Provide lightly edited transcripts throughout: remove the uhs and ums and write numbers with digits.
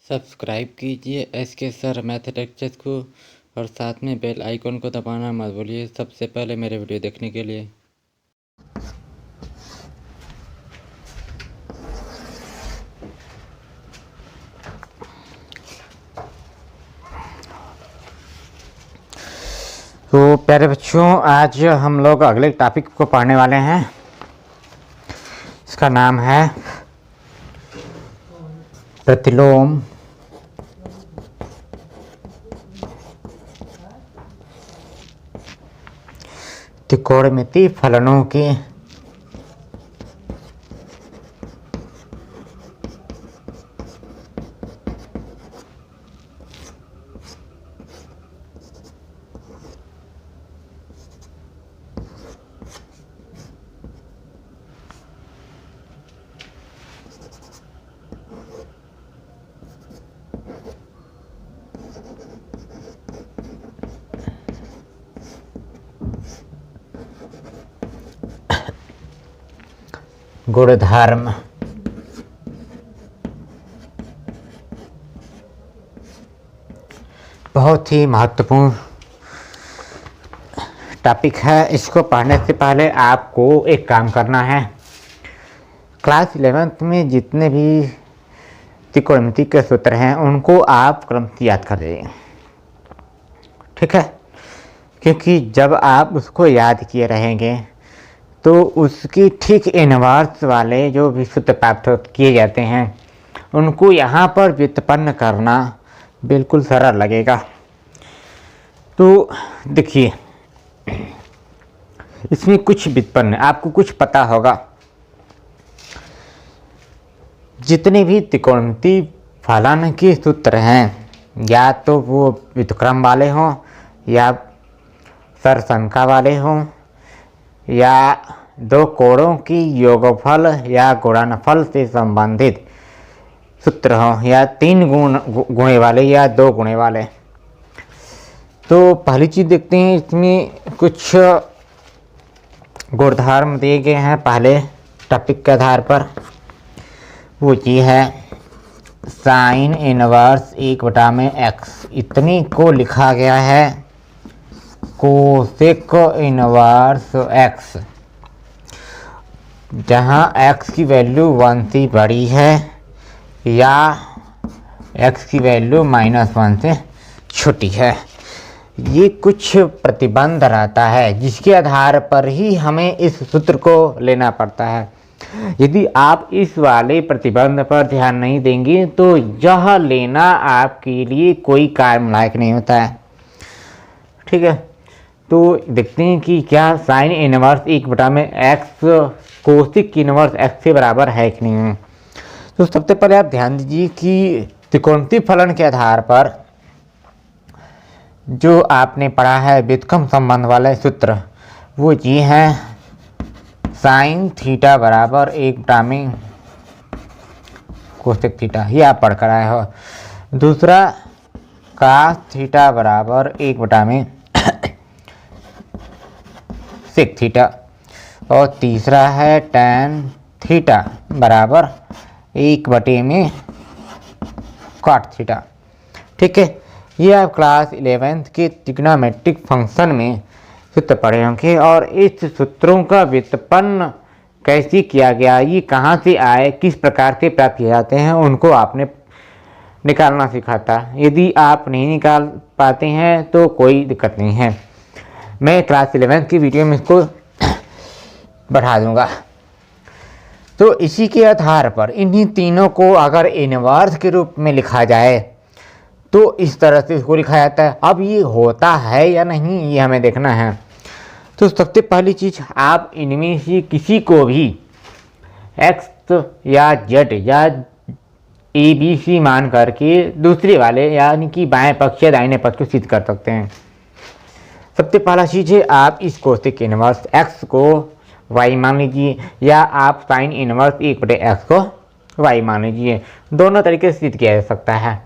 Subscribe कीजिए SK sir mathematics को और साथ में बेल आइकन को दबाना मत भूलिए सबसे पहले मेरे वीडियो देखने के लिए। तो प्यारे बच्चों, आज हम लोग अगले टॉपिक को पढ़ने वाले हैं। इसका नाम है प्रतिलोम त्रिकोणमिति फलनों की गुणधर्म। बहुत ही महत्वपूर्ण टॉपिक है। इसको पढ़ने से पहले आपको एक काम करना है। क्लास 11th में जितने भी त्रिकोणमिति के सूत्र हैं उनको आप क्रम से याद कर लीजिए, ठीक है? क्योंकि जब आप उसको याद किए रहेंगे तो उसकी ठीक इनवर्स वाले जो भी सूत्र प्राप्त किए जाते हैं उनको यहाँ पर व्युत्पन्न करना बिल्कुल सरल लगेगा। तो देखिए, इसमें कुछ व्युत्पन्न आपको कुछ पता होगा। जितने भी त्रिकोणमिति फलन के सूत्र हैं या तो वो व्युत्क्रम वाले हों या सरसंख्या वाले हों या दो कोणों की योगफल या गुणनफल से संबंधित सूत्र हों या तीन गुणे वाले या दो गुणे वाले। तो पहली चीज़ देखते हैं, इसमें कुछ गुणधर्म दिए गए हैं पहले टॉपिक के आधार पर। वो ये है साइन इनवर्स 1/x, इतनी को लिखा गया है कोसेक इनवर्स x, जहाँ x की वैल्यू 1 से बड़ी है या x की वैल्यू -1 से छोटी है। ये कुछ प्रतिबंध रहता है जिसके आधार पर ही हमें इस सूत्र को लेना पड़ता है। यदि आप इस वाले प्रतिबंध पर ध्यान नहीं देंगे तो यह लेना आपके लिए कोई काम लायक नहीं होता है, ठीक है? तो देखते हैं कि क्या sine inverse 1/x cosec inverse x से बराबर है कि नहीं है। तो सबसे पहले आप ध्यान दीजिए कि त्रिकोणमिति फलन के आधार पर जो आपने पढ़ा है व्युत्क्रम संबंध वाले सूत्र, वो ये है साइन थीटा बराबर 1 कोसेक थीटा, ये आप पढ़ कर आए हो। दूसरा कास थीटा बराबर 1 सेक थीटा, और तीसरा है टैन थीटा बराबर 1 कॉट थीटा, ठीक है? ये आप क्लास 11th के ट्रिग्नोमेट्रिक फंक्शन में सूत्र पढ़े होंगे। और इस सूत्रों का व्युत्पन्न कैसे किया गया, ये कहाँ से आए, किस प्रकार से प्राप्त किए जाते हैं, उनको आपने निकालना सिखाता। यदि आप नहीं निकाल पाते हैं तो कोई दिक्कत नहीं है, मैं क्लास 11th की वीडियो में इसको बढ़ा दूंगा। तो इसी के आधार पर इन्हीं तीनों को अगर इनवर्स के रूप में लिखा जाए तो इस तरह से इसको लिखा जाता है। अब ये होता है या नहीं, ये हमें देखना है। तो सबसे पहली चीज़, आप इनमें से किसी को भी x या z या ABC मान करके दूसरे वाले यानी कि बाएं पक्ष या दाहिने पक्ष को सिद्ध कर सकते हैं। सबसे पहला चीज़ है, आप इस कोसेक इनवर्स x को y मान लीजिए या आप साइन इनवर्स 1/x को y मान लीजिए। दोनों तरीके से सिद्ध किया जा सकता है।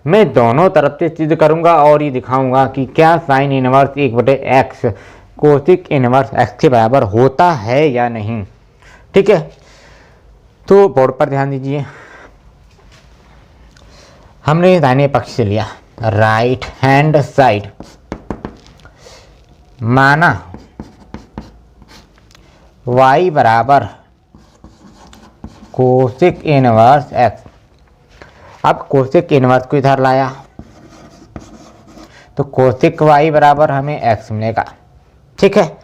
मैं दोनों तरफ से सिद्ध करूंगा और ये दिखाऊंगा कि क्या sine inverse 1/x cosec inverse x के बराबर होता है या नहीं, ठीक है? तो बोर्ड पर ध्यान दीजिए। हमने दाहिने पक्ष से लिया, राइट हैंड साइड, माना y बराबर कोसेक इनवर्स x। अब कोसेक इनवर्स को इधर लाया तो कोसेक y बराबर हमें x मिलेगा। ठीक है,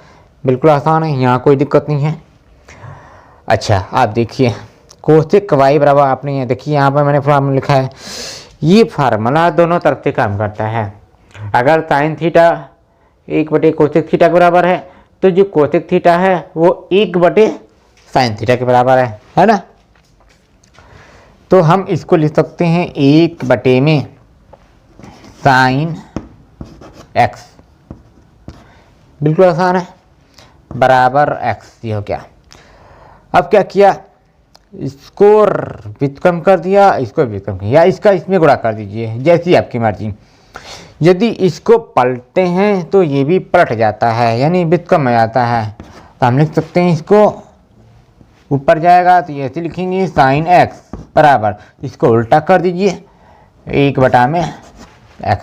बिल्कुल आसान है, यहाँ कोई दिक्कत नहीं है। अच्छा, आप देखिए कोसेक y बराबर, आपने ये देखिए यहाँ पर मैंने फार्मूला लिखा है, ये फार्मूला दोनों तरफ से काम करता है। अगर साइन थीटा 1 कोसेक थीटा के बराबर है तो जो कोसेक थीटा है वो 1 साइन थीटा के बराबर है ना। तो हम इसको लिख सकते हैं 1 में साइन x, बिल्कुल आसान है, बराबर x। ये हो गया। अब क्या किया, इसको व्युत्क्रम कर दिया, इसको व्युत्क्रम किया, या इसका इसमें गुणा कर दीजिए, जैसी आपकी मर्जी। यदि इसको पलटते हैं तो ये भी पलट जाता है, यानी व्युत्क्रम हो जाता है। तो हम लिख सकते हैं, इसको ऊपर जाएगा तो ये ऐसे लिखेंगे साइन x बराबर, इसको उल्टा कर दीजिए 1 में x।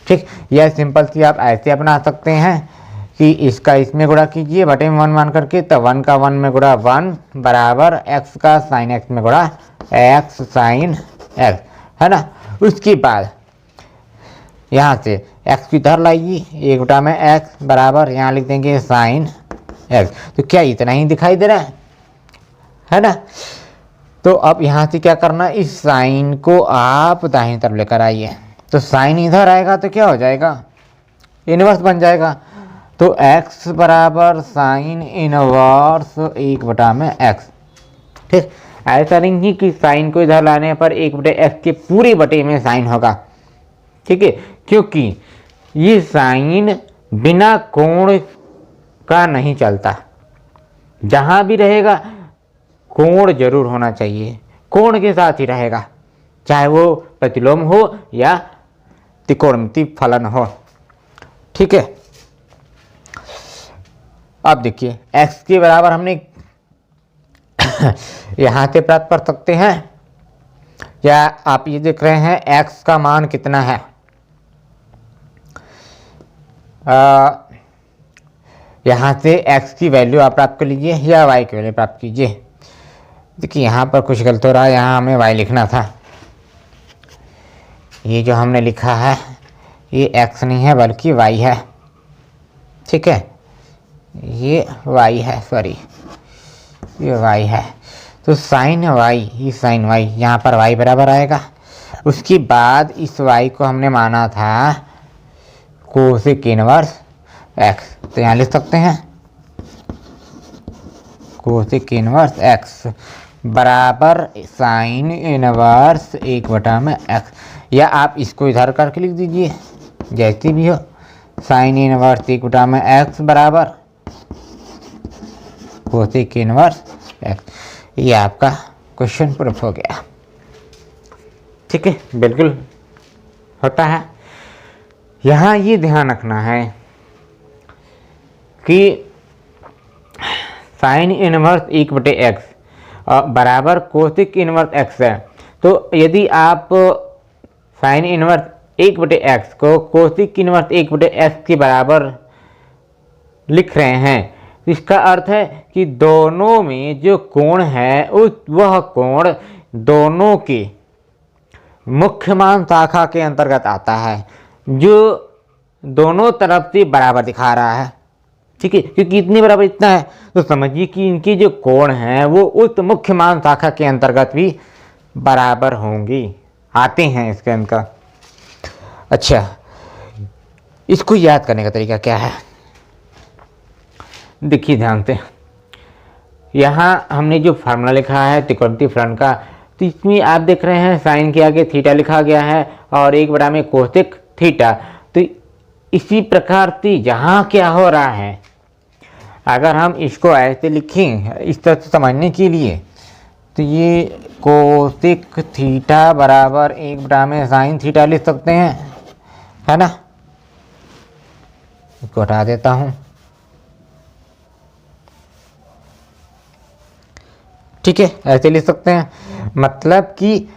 ठीक, यह सिंपल सी आप ऐसे अपना सकते हैं कि इसका इसमें गुणा कीजिए बटे में 1 मान करके, तो 1 का 1 में गुणा 1 बराबर x का साइन x में गुणा x साइन x, है ना। उसके बाद यहाँ से x की इधर लाइए, 1 में x बराबर यहाँ लिख देंगे साइन x। तो क्या इतना ही दिखाई दे रहा है ना। तो अब यहाँ से क्या करना, इस साइन को आप दाहिनी तरफ लेकर आइए, तो साइन इधर आएगा तो क्या हो जाएगा, इनवर्स बन जाएगा। तो x बराबर साइन इनवर्स 1 में x। ठीक, ऐसा नहीं कि साइन को इधर लाने पर 1/x के पूरे बटे में साइन होगा। ठीक है, क्योंकि ये साइन बिना कोण का नहीं चलता, जहाँ भी रहेगा कोण जरूर होना चाहिए, कोण के साथ ही रहेगा, चाहे वो प्रतिलोम हो या त्रिकोणमिति फलन हो। ठीक है, अब देखिए x के बराबर हमने यहाँ से प्राप्त कर सकते हैं, या आप ये देख रहे हैं x का मान कितना है। यहाँ से x की वैल्यू आप प्राप्त कर लीजिए या y की वैल्यू प्राप्त कीजिए। देखिए यहाँ पर कुछ गलत हो रहा है, यहाँ हमें y लिखना था, ये जो हमने लिखा है ये x नहीं है बल्कि y है। ठीक है, ये y है, सॉरी ये y है। तो साइन y, ये साइन y, यहाँ पर y बराबर आएगा। उसके बाद इस y को हमने माना था कोसेक इनवर्स x, तो यहाँ लिख सकते हैं कोसेक इनवर्स x बराबर साइन इनवर्स 1 में x, या आप इसको इधर करके लिख दीजिए जैसी भी हो, साइन इनवर्स 1 में x बराबर कोसेक इनवर्स x। ये आपका क्वेश्चन प्रूफ हो गया। ठीक है, बिल्कुल होता है। यहाँ ये ध्यान रखना है कि साइन इनवर्स 1/x बराबर कोसेक इनवर्स x है। तो यदि आप साइन इनवर्स 1/x को कोसेक इनवर्स 1/x के बराबर लिख रहे हैं, तो इसका अर्थ है कि दोनों में जो कोण है वह कोण दोनों के मुख्य मान शाखा के अंतर्गत आता है, जो दोनों तरफ से बराबर दिखा रहा है। ठीक है, क्योंकि इतने बराबर इतना है तो समझिए कि इनकी जो कोण है वो उस मुख्य मान शाखा के अंतर्गत भी बराबर होंगी, आते हैं इसके अंदर। अच्छा, इसको याद करने का तरीका क्या है, देखिए ध्यान से। यहाँ हमने जो फार्मूला लिखा है त्रिकोणमितीय फलन का, तो इसमें आप देख रहे हैं साइन के आगे थीटा लिखा गया है और 1 में कोसेक थीटा। तो इसी प्रकार से जहाँ क्या हो रहा है, अगर हम इसको ऐसे लिखें इस तरह से समझने के लिए, तो ये कोसेक थीटा बराबर 1 में साइन थीटा लिख सकते हैं, है ना। इसको हटा देता हूँ। ठीक है, ऐसे लिख सकते हैं, मतलब कि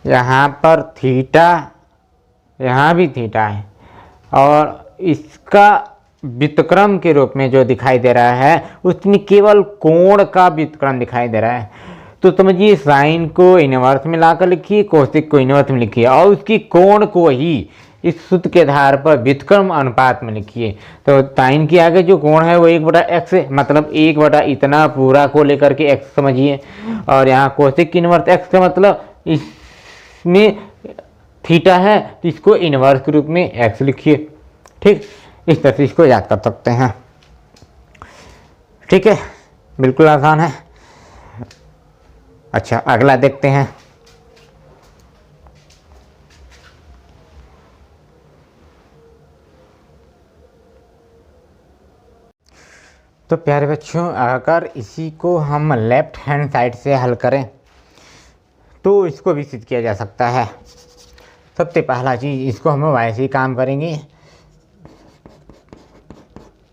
यहाँ पर थीटा, यहाँ भी थीटा है, और इसका व्युत्क्रम के रूप में जो दिखाई दे रहा है उसमें केवल कोण का व्युत्क्रम दिखाई दे रहा है। तो समझिए साइन को इनवर्स में लाकर लिखिए, कोसेक को इनवर्स में लिखिए, और उसकी कोण को ही इस सूत्र के आधार पर व्युत्क्रम अनुपात में लिखिए। तो साइन के आगे जो कोण है वो 1/x है, मतलब 1/ इतना पूरा को लेकर के x समझिए, और यहाँ कोसेक की इनवर्स x का मतलब इसमें थीटा है तो इसको इनवर्स के रूप में x लिखिए। ठीक, इस तरह से इसको याद कर सकते हैं। ठीक है, बिल्कुल आसान है। अच्छा, अगला देखते हैं। तो प्यारे बच्चों, अगर इसी को हम लेफ्ट हैंड साइड से हल करें तो इसको भी सिद्ध किया जा सकता है। सबसे पहला चीज़, इसको हम वैसे ही काम करेंगे,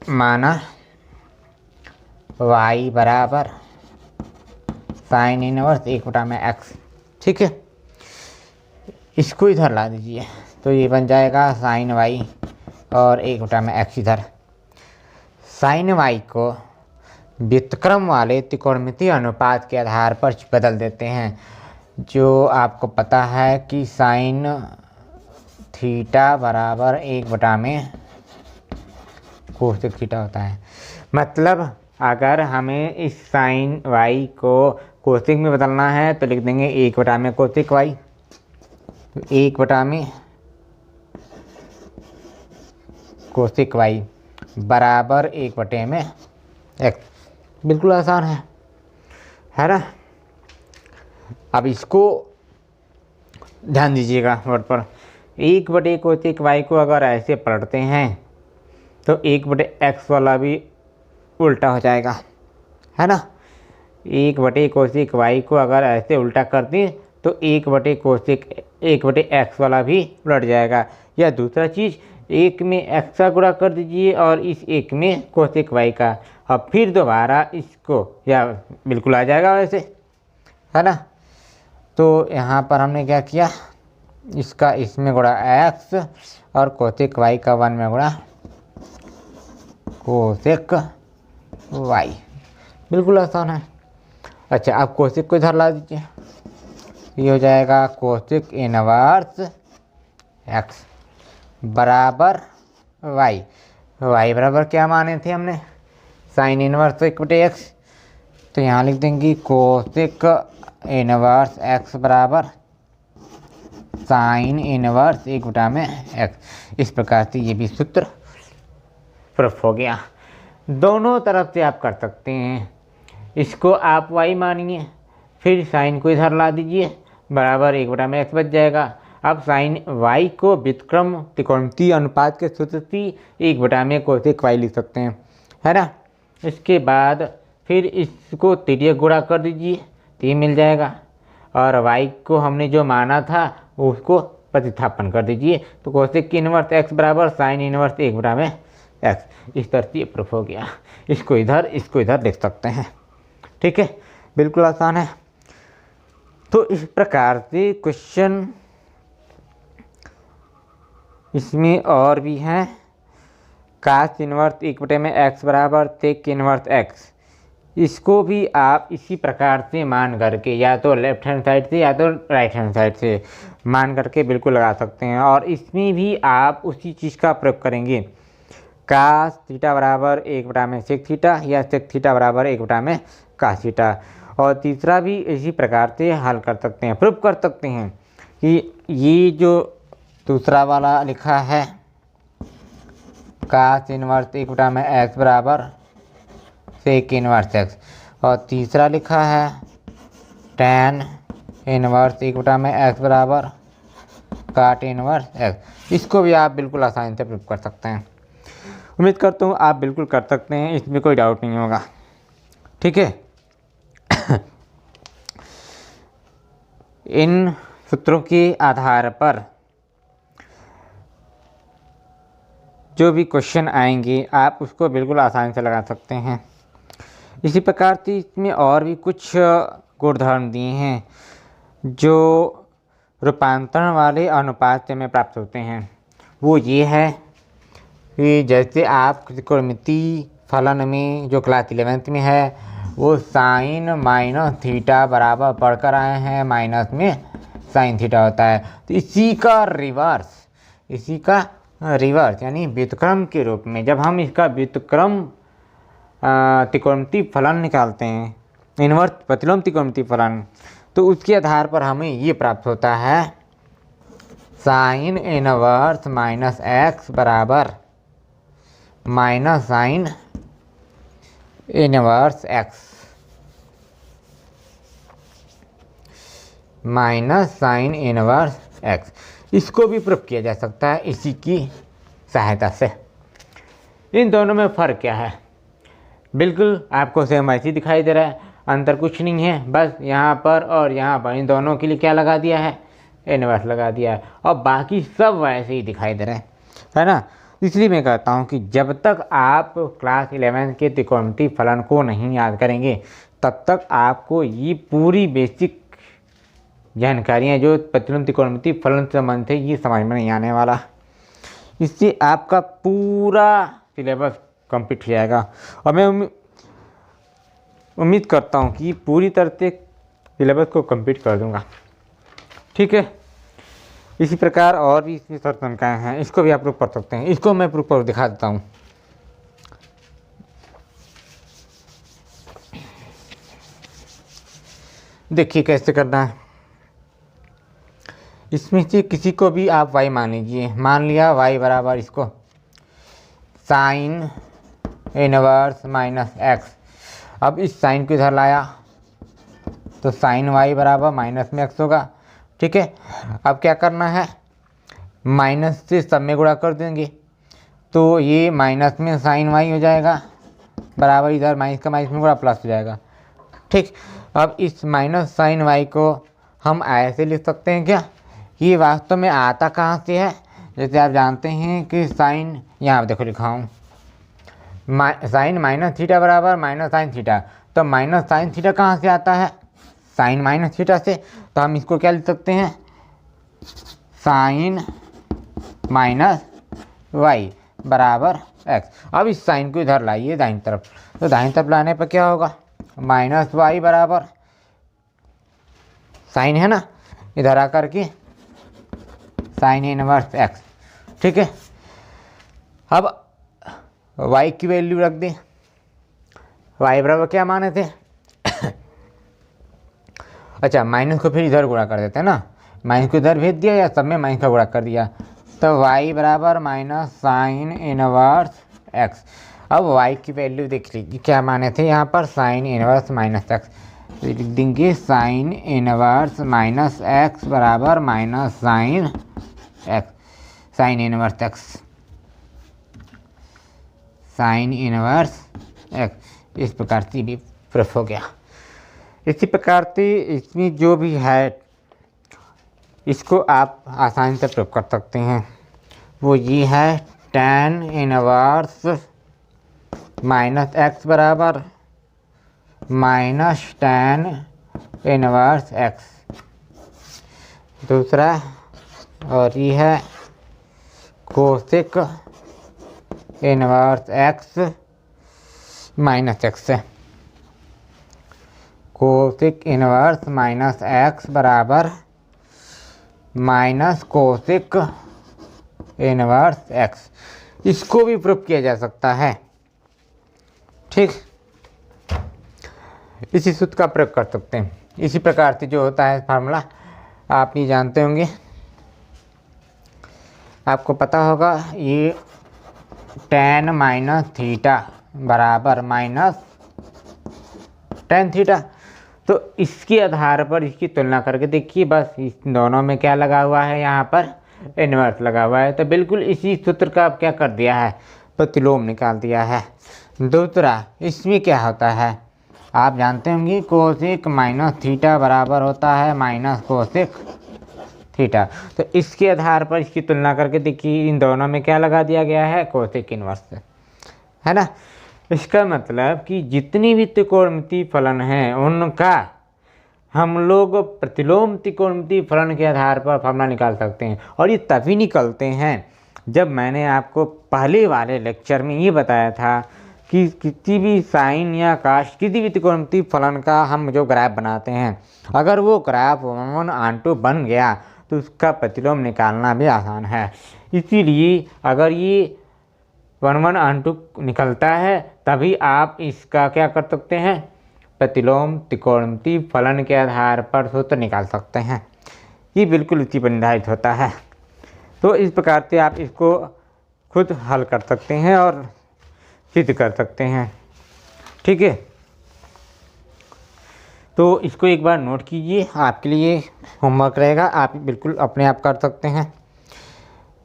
माना y बराबर साइन इनवर्स 1/x। ठीक है, इसको इधर ला दीजिए तो ये बन जाएगा साइन y और 1/x इधर। साइन y को व्युत्क्रम वाले त्रिकोणमितीय अनुपात के आधार पर बदल देते हैं, जो आपको पता है कि साइन थीटा बराबर 1/में कोसेक थीटा होता है। मतलब अगर हमें इस साइन y को कोसेक में बदलना है तो लिख देंगे 1/में कोसेक y, तो 1/में कोसेक y बराबर 1/में x। बिल्कुल आसान है ना। अब इसको ध्यान दीजिएगा बोर्ड पर, 1/कोसेक y को अगर ऐसे पलटते हैं तो 1/x वाला भी उल्टा हो जाएगा, है ना। 1/कोसेक y को अगर ऐसे उल्टा कर दें तो 1/x वाला भी उलट जाएगा। या दूसरा चीज़, एक में x का गुणा कर दीजिए और इस एक में कोसेक y का, और फिर दोबारा इसको, या बिल्कुल आ जाएगा वैसे, है ना। तो यहाँ पर हमने क्या किया, इसका इसमें गुणा x और कोसेक y का 1 में गुणा कोसेक y। बिल्कुल आसान है। अच्छा, आप कोसेक को इधर ला दीजिए, ये हो जाएगा कोसेक इनवर्स x बराबर y। y बराबर क्या माने थे हमने, साइन इनवर्स 1/x, तो यहाँ लिख देंगे कोसेक इनवर्स x बराबर साइन इनवर्स 1/में x। इस प्रकार से ये भी सूत्र प्रूफ हो गया। दोनों तरफ से आप कर सकते हैं। इसको आप y मानिए, फिर साइन को इधर ला दीजिए, बराबर 1/में x बच जाएगा। अब साइन y को व्युत्क्रम त्रिकोणमितीय अनुपात के सूत्र से 1/में कोसेक y लिख सकते हैं, है ना। इसके बाद फिर इसको तिर्यक गुणा कर दीजिए तो ये मिल जाएगा, और y को हमने जो माना था उसको प्रतिस्थापन कर दीजिए, तो कोसेक की इनवर्स x बराबर साइन इनवर्स 1/में x। इस तरह से प्रूफ हो गया। इसको इधर लिख सकते हैं। ठीक है, बिल्कुल आसान है। तो इस प्रकार से क्वेश्चन इसमें और भी हैं। कास इनवर्स 1/में x बराबर सेक इनवर्स x, इसको भी आप इसी प्रकार से मान करके, या तो लेफ्ट हैंड साइड से या तो राइट हैंड साइड से मान करके बिल्कुल लगा सकते हैं। और इसमें भी आप उसी चीज़ का प्रयोग करेंगे, कास थीटा बराबर 1/में सेक थीटा, या सेक थीटा बराबर 1/में कास थीटा। और तीसरा भी इसी प्रकार से हल कर सकते हैं, प्रूफ कर सकते हैं कि ये जो दूसरा वाला लिखा है कास इनवर्स 1/में x बराबर सेक इनवर्स x, और तीसरा लिखा है tan इनवर्स 1/में x बराबर काट इनवर्स x। इसको भी आप बिल्कुल आसानी से प्रूफ कर सकते हैं। उम्मीद करता हूँ आप बिल्कुल कर सकते हैं, इसमें कोई डाउट नहीं होगा। ठीक है। इन सूत्रों के आधार पर जो भी क्वेश्चन आएंगे आप उसको बिल्कुल आसानी से लगा सकते हैं। इसी प्रकार से इसमें और भी कुछ गुणधर्म दिए हैं जो रूपांतरण वाले अनुपात से हमें प्राप्त होते हैं वो ये है कि जैसे आप त्रिकोणमितीय फलन में जो क्लास 11th में है वो साइन माइनस थीटा बराबर पढ़कर आए हैं, माइनस में साइन थीटा होता है। तो इसी का रिवर्स यानी व्युत्क्रम के रूप में जब हम इसका व्युत्क्रम त्रिकोणमितीय फलन निकालते हैं, इन्वर्स प्रतिलोम त्रिकोणमितीय फलन, तो उसके आधार पर हमें ये प्राप्त होता है साइन इनवर्स माइनस एक्स बराबर minus sine inverse x, minus sine inverse x. इसको भी प्रूफ किया जा सकता है इसी की सहायता से। इन दोनों में फ़र्क क्या है? बिल्कुल आपको सेम ऐसे ही दिखाई दे रहा है, अंतर कुछ नहीं है, बस यहाँ पर और यहाँ पर इन दोनों के लिए क्या लगा दिया है, इनवर्स लगा दिया है, और बाकी सब वैसे ही दिखाई दे रहे हैं, है ना। इसलिए मैं कहता हूँ कि जब तक आप क्लास 11 के त्रिकोणमितीय फलन को नहीं याद करेंगे तब तक आपको ये पूरी बेसिक जानकारियाँ जो प्रतिलोम त्रिकोणमितीय फलन से संबंधित है ये समझ में नहीं आने वाला। इससे आपका पूरा सिलेबस कंप्लीट हो जाएगा और मैं उम्मीद करता हूँ कि पूरी तरह से सिलेबस को कंप्लीट कर दूँगा, ठीक है। इसी प्रकार और भी इसमें शर्त संख्याएँ हैं, इसको भी आप प्रूफ कर सकते हैं। इसको मैं प्रूफ कर दिखा देता हूँ। देखिए कैसे करना है। इसमें से किसी को भी आप y मान लीजिए, मान लिया y बराबर इसको साइन इनवर्स माइनस एक्स। अब इस साइन को इधर लाया तो साइन y बराबर माइनस में x होगा, ठीक है। अब क्या करना है, माइनस से सब में गुणा कर देंगे तो ये माइनस में साइन y हो जाएगा बराबर इधर माइनस का माइनस में गुणा प्लस हो जाएगा, ठीक। अब इस माइनस साइन y को हम ऐसे लिख सकते हैं क्या, ये वास्तव में आता कहाँ से है। जैसे आप जानते हैं कि साइन, यहाँ देखो लिखा हूँ साइन माइनस थीटा बराबर माइनस साइन थीटा, तो माइनस साइन थीटा कहाँ से आता है, साइन माइनस थीटा से। तो हम इसको क्या लिख सकते हैं, साइन माइनस वाई बराबर एक्स। अब इस साइन को इधर लाइए दाहिनी तरफ, तो दाहिनी तरफ लाने पर क्या होगा, माइनस वाई बराबर साइन है ना, इधर आकर के साइन इनवर्स एक्स, ठीक है। अब y की वैल्यू रख दें, y बराबर क्या माने थे अच्छा माइनस को फिर इधर गुणा कर देते हैं ना, माइनस को इधर भेज दिया या सब में माइनस का गुणा कर दिया, तो y बराबर माइनस साइन इनवर्स एक्स। अब y की वैल्यू देख लीजिए क्या माने थे यहाँ पर, साइन इनवर्स माइनस एक्स, लिख देंगे साइन इनवर्स माइनस एक्स बराबर minus sine x, sine inverse x, sine inverse x. इस प्रकार से भी प्रूफ हो गया। इसी प्रकार से इसमें जो भी है इसको आप आसानी से प्रूफ कर सकते हैं, वो ये है tan इनवर्स माइनस एक्स बराबर माइनस tan इनवर्स एक्स। दूसरा और ये है cosec inverse x minus x, cosec inverse minus x बराबर माइनस कोसेक इनवर्स एक्स। इसको भी प्रूफ किया जा सकता है, ठीक। इसी सूत्र का प्रयोग कर सकते हैं। इसी प्रकार से जो होता है फार्मूला आप ये जानते होंगे, आपको पता होगा, ये tan माइनस थीटा बराबर माइनस tan थीटा। तो इसके आधार पर इसकी तुलना करके देखिए, बस इस दोनों में क्या लगा हुआ है, यहाँ पर इन्वर्स लगा हुआ है, तो बिल्कुल इसी सूत्र का आप क्या कर दिया है, प्रतिलोम निकाल दिया है। दूसरा इसमें क्या होता है आप जानते होंगे, कोसेक माइनस थीटा बराबर होता है माइनस कोसेक थीटा। तो इसके आधार पर इसकी तुलना करके देखिए इन दोनों में क्या लगा दिया गया है, कोसेक इनवर्स, है ना। इसका मतलब कि जितनी भी त्रिकोणमितीय फलन हैं उनका हम लोग प्रतिलोम त्रिकोणमितीय फलन के आधार पर फॉर्मूला निकाल सकते हैं, और ये तभी निकलते हैं जब मैंने आपको पहले वाले लेक्चर में ये बताया था कि किसी भी साइन या कास्ट किसी भी त्रिकोणमितीय फलन का हम जो ग्राफ बनाते हैं, अगर वो ग्राफ 1/2 बन गया तो उसका प्रतिलोम निकालना भी आसान है। इसीलिए अगर ये 1/2 निकलता है तभी आप इसका क्या कर सकते हैं, प्रतिलोम त्रिकोणमितीय फलन के आधार पर सूत्र निकाल सकते हैं। ये बिल्कुल इसी पर निर्धारित होता है। तो इस प्रकार से आप इसको खुद हल कर सकते हैं और सिद्ध कर सकते हैं। ठीक है, तो इसको एक बार नोट कीजिए, आपके लिए होमवर्क रहेगा, आप बिल्कुल अपने आप कर सकते हैं।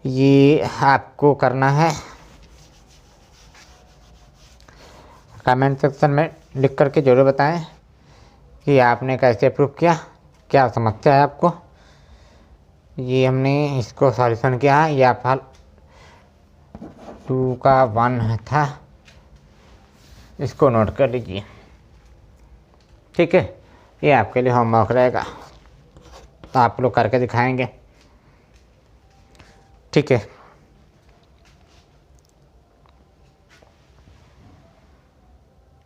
ये आपको करना है, कमेंट सेक्शन में लिख करके ज़रूर बताएं कि आपने कैसे प्रूफ किया, क्या समस्या है आपको। ये हमने इसको सॉल्यूशन किया है, या फल 2 का 1 था, इसको नोट कर लीजिए। ठीक है, ये आपके लिए होमवर्क रहेगा, तो आप लोग करके दिखाएंगे। ठीक है।